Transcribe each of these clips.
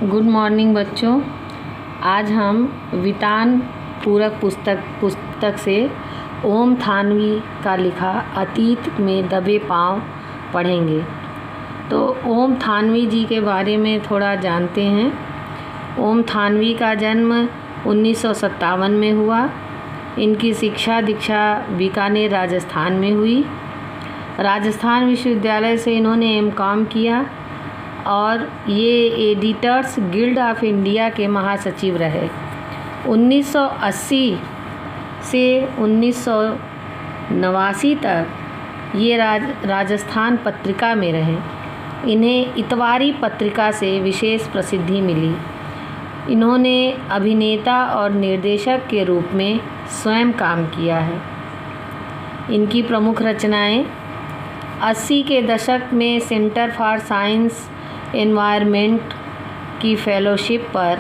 Good morning बच्चों। आज हम वितान पूरक पुस्तक से ओम थानवी का लिखा अतीत में दबे पाँव पढ़ेंगे। तो ओम थानवी जी के बारे में थोड़ा जानते हैं। ओम थानवी का जन्म 1957 में हुआ। इनकी शिक्षा दीक्षा बीकानेर राजस्थान में हुई। राजस्थान विश्वविद्यालय से इन्होंने एम.कॉम किया और ये एडिटर्स गिल्ड ऑफ इंडिया के महासचिव रहे। 1980 से 1989 तक ये राजस्थान पत्रिका में रहे। इन्हें इतवारी पत्रिका से विशेष प्रसिद्धि मिली। इन्होंने अभिनेता और निर्देशक के रूप में स्वयं काम किया है। इनकी प्रमुख रचनाएं 80 के दशक में सेंटर फॉर साइंस एनवायरनमेंट की फेलोशिप पर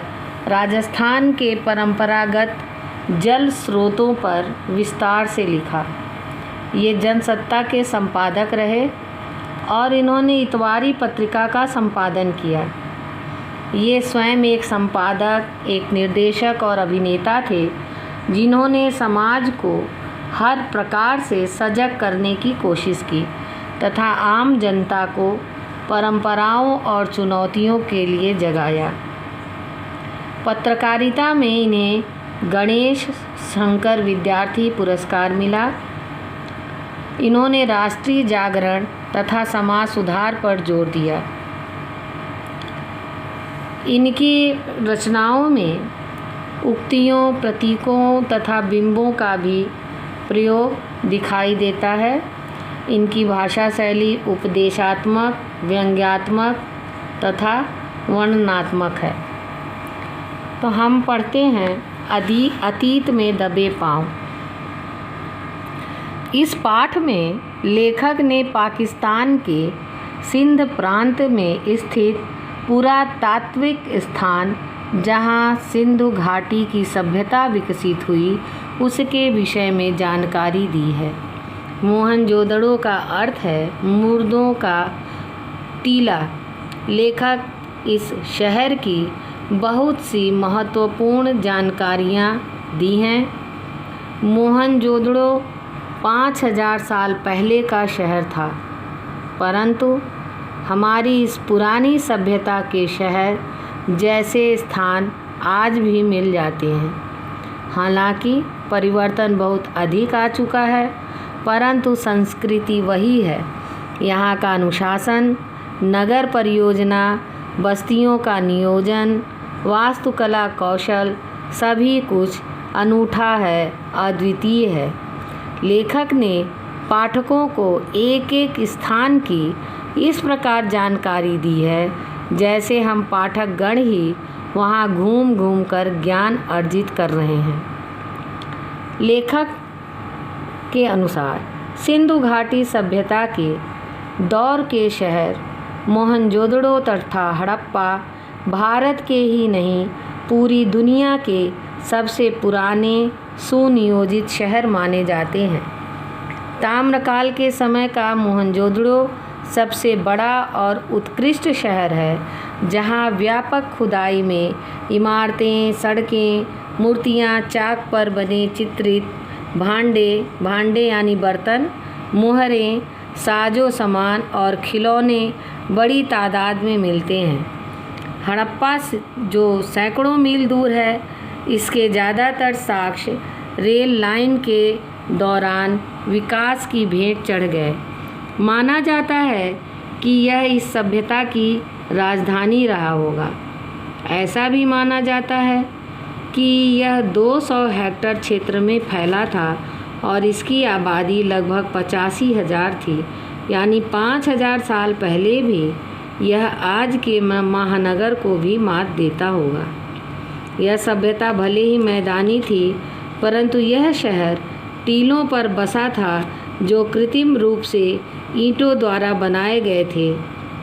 राजस्थान के परंपरागत जल स्रोतों पर विस्तार से लिखा। ये जनसत्ता के संपादक रहे और इन्होंने इतवारी पत्रिका का संपादन किया। ये स्वयं एक संपादक, एक निर्देशक और अभिनेता थे जिन्होंने समाज को हर प्रकार से सजग करने की कोशिश की तथा आम जनता को परंपराओं और चुनौतियों के लिए जगाया। पत्रकारिता में इन्हें गणेश शंकर विद्यार्थी पुरस्कार मिला। इन्होंने राष्ट्रीय जागरण तथा समाज सुधार पर जोर दिया। इनकी रचनाओं में उक्तियों, प्रतीकों तथा बिंबों का भी प्रयोग दिखाई देता है। इनकी भाषा शैली उपदेशात्मक, व्यंग्यात्मक तथा वर्णनात्मक है। तो हम पढ़ते हैं अतीत में दबे पाँव। इस पाठ में लेखक ने पाकिस्तान के सिंध प्रांत में स्थित पुरातात्विक स्थान जहां सिंधु घाटी की सभ्यता विकसित हुई उसके विषय में जानकारी दी है। मोहनजोदड़ो का अर्थ है मुर्दों का टीला। लेखक इस शहर की बहुत सी महत्वपूर्ण जानकारियाँ दी हैं। मोहनजोदड़ो 5000 साल पहले का शहर था, परंतु हमारी इस पुरानी सभ्यता के शहर जैसे स्थान आज भी मिल जाते हैं। हालांकि परिवर्तन बहुत अधिक आ चुका है, परंतु संस्कृति वही है। यहाँ का अनुशासन, नगर परियोजना, बस्तियों का नियोजन, वास्तुकला कौशल सभी कुछ अनूठा है, अद्वितीय है। लेखक ने पाठकों को एक एक स्थान की इस प्रकार जानकारी दी है जैसे हम पाठक गण ही वहाँ घूम घूम कर ज्ञान अर्जित कर रहे हैं। लेखक के अनुसार सिंधु घाटी सभ्यता के दौर के शहर मोहनजोदड़ो तथा हड़प्पा भारत के ही नहीं पूरी दुनिया के सबसे पुराने सुनियोजित शहर माने जाते हैं। ताम्रकाल के समय का मोहनजोदड़ो सबसे बड़ा और उत्कृष्ट शहर है, जहां व्यापक खुदाई में इमारतें, सड़कें, मूर्तियां, चाक पर बने चित्रित भांडे यानी बर्तन, मुहरें, साजो सामान और खिलौने बड़ी तादाद में मिलते हैं। हड़प्पा जो सैकड़ों मील दूर है, इसके ज़्यादातर साक्ष्य रेल लाइन के दौरान विकास की भेंट चढ़ गए। माना जाता है कि यह इस सभ्यता की राजधानी रहा होगा। ऐसा भी माना जाता है कि यह 200 हेक्टेयर क्षेत्र में फैला था और इसकी आबादी लगभग 85,000 थी, यानी 5000 साल पहले भी यह आज के महानगर को भी मात देता होगा। यह सभ्यता भले ही मैदानी थी, परंतु यह शहर टीलों पर बसा था जो कृत्रिम रूप से ईंटों द्वारा बनाए गए थे।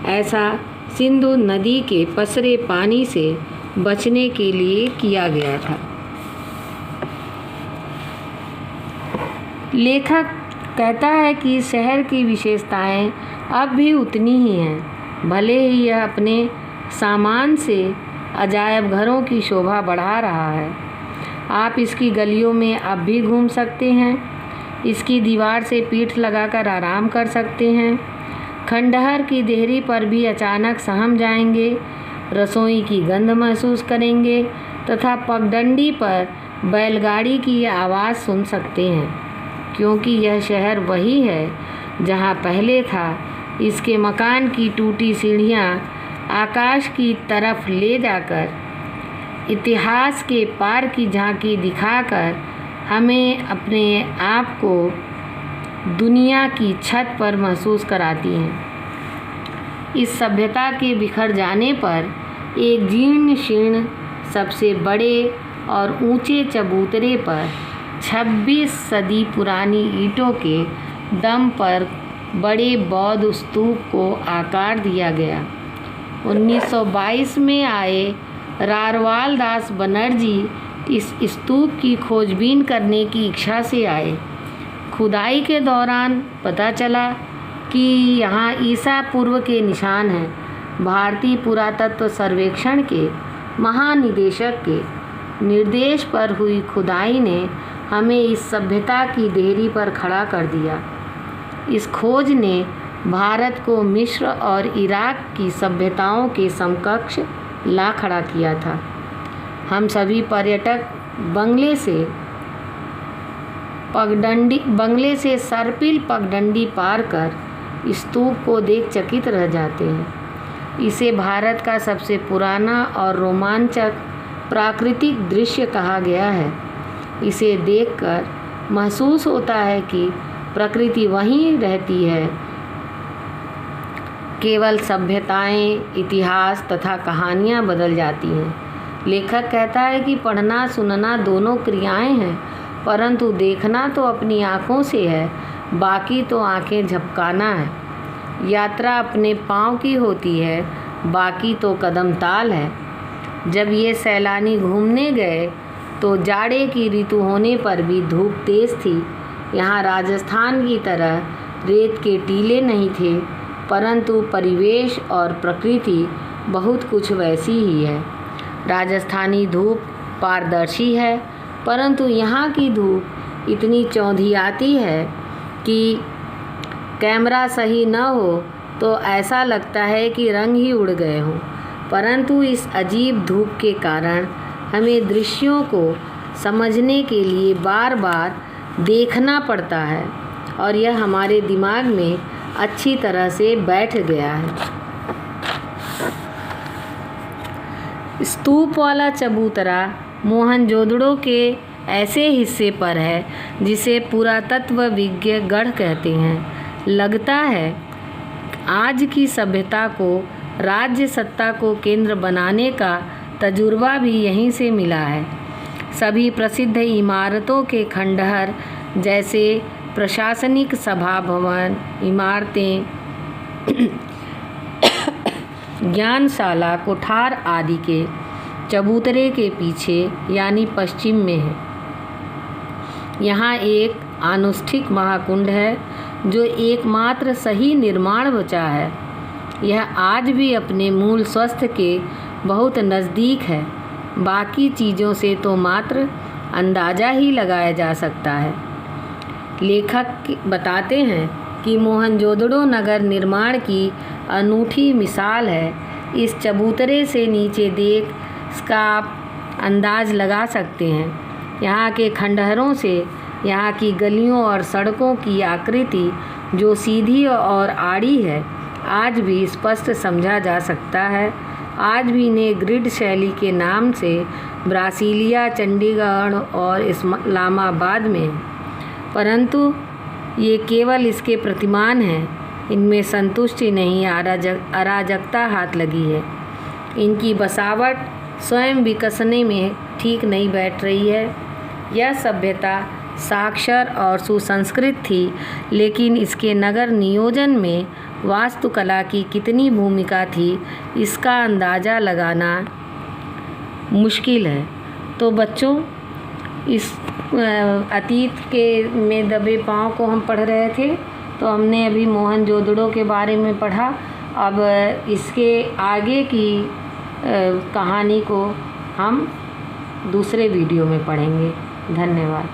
ऐसा सिंधु नदी के पसरे पानी से बचने के लिए किया गया था। लेखक कहता है कि शहर की विशेषताएं अब भी उतनी ही हैं, भले ही यह अपने सामान से अजायब घरों की शोभा बढ़ा रहा है। आप इसकी गलियों में अब भी घूम सकते हैं, इसकी दीवार से पीठ लगाकर आराम कर सकते हैं, खंडहर की देहरी पर भी अचानक सहम जाएंगे, रसोई की गंध महसूस करेंगे तथा पगडंडी पर बैलगाड़ी की आवाज़ सुन सकते हैं, क्योंकि यह शहर वही है जहाँ पहले था। इसके मकान की टूटी सीढ़ियाँ आकाश की तरफ ले जाकर इतिहास के पार की झांकी दिखाकर हमें अपने आप को दुनिया की छत पर महसूस कराती हैं। इस सभ्यता के बिखर जाने पर एक जीर्ण शीर्ण सबसे बड़े और ऊंचे चबूतरे पर 26 सदी पुरानी ईंटों के दम पर बड़े बौद्ध स्तूप को आकार दिया गया। 1922 में आए रारवाल दास बनर्जी इस स्तूप की खोजबीन करने की इच्छा से आए। खुदाई के दौरान पता चला कि यहाँ ईसा पूर्व के निशान हैं। भारतीय पुरातत्व सर्वेक्षण के महानिदेशक के निर्देश पर हुई खुदाई ने हमें इस सभ्यता की देहरी पर खड़ा कर दिया। इस खोज ने भारत को मिस्र और इराक की सभ्यताओं के समकक्ष ला खड़ा किया था। हम सभी पर्यटक बंगले से सरपिल पगडंडी पार कर स्तूप को देख चकित रह जाते हैं। इसे भारत का सबसे पुराना और रोमांचक प्राकृतिक दृश्य कहा गया है। इसे देखकर महसूस होता है कि प्रकृति वहीं रहती है, केवल सभ्यताएं, इतिहास तथा कहानियां बदल जाती हैं। लेखक कहता है कि पढ़ना सुनना दोनों क्रियाएं हैं, परंतु देखना तो अपनी आँखों से है, बाकी तो आँखें झपकाना है। यात्रा अपने पाँव की होती है, बाकी तो कदम ताल है। जब ये सैलानी घूमने गए तो जाड़े की ऋतु होने पर भी धूप तेज़ थी। यहाँ राजस्थान की तरह रेत के टीले नहीं थे, परंतु परिवेश और प्रकृति बहुत कुछ वैसी ही है। राजस्थानी धूप पारदर्शी है, परंतु यहाँ की धूप इतनी चौंधियाती है कि कैमरा सही न हो तो ऐसा लगता है कि रंग ही उड़ गए हों। परंतु इस अजीब धूप के कारण हमें दृश्यों को समझने के लिए बार बार देखना पड़ता है और यह हमारे दिमाग में अच्छी तरह से बैठ गया है। स्तूप वाला चबूतरा मोहनजोदड़ो के ऐसे हिस्से पर है जिसे पुरातत्वविज्ञ गढ़ कहते हैं। लगता है आज की सभ्यता को राज्य सत्ता को केंद्र बनाने का तजुर्बा भी यहीं से मिला है। सभी प्रसिद्ध इमारतों के खंडहर जैसे प्रशासनिक सभा भवन, इमारतें, ज्ञानशाला, कोठार आदि के चबूतरे के पीछे यानी पश्चिम में है। यहाँ एक अनुष्ठिक महाकुंड है जो एकमात्र सही निर्माण बचा है। यह आज भी अपने मूल स्वास्थ्य के बहुत नज़दीक है। बाकी चीज़ों से तो मात्र अंदाज़ा ही लगाया जा सकता है। लेखक बताते हैं कि मोहनजोदड़ो नगर निर्माण की अनूठी मिसाल है। इस चबूतरे से नीचे देख इसका आप अंदाज़ लगा सकते हैं। यहाँ के खंडहरों से यहाँ की गलियों और सड़कों की आकृति जो सीधी और आड़ी है, आज भी स्पष्ट समझा जा सकता है। आज भी ने ग्रिड शैली के नाम से ब्रासीलिया, चंडीगढ़ और इस्लामाबाद में, परंतु ये केवल इसके प्रतिमान हैं। इनमें संतुष्टि नहीं, अराजकता हाथ लगी है। इनकी बसावट स्वयं विकसने में ठीक नहीं बैठ रही है। यह सभ्यता साक्षर और सुसंस्कृत थी, लेकिन इसके नगर नियोजन में वास्तुकला की कितनी भूमिका थी, इसका अंदाज़ा लगाना मुश्किल है। तो बच्चों, इस अतीत के में दबे पाँव को हम पढ़ रहे थे, तो हमने अभी मोहनजोदड़ो के बारे में पढ़ा। अब इसके आगे की कहानी को हम दूसरे वीडियो में पढ़ेंगे। धन्यवाद।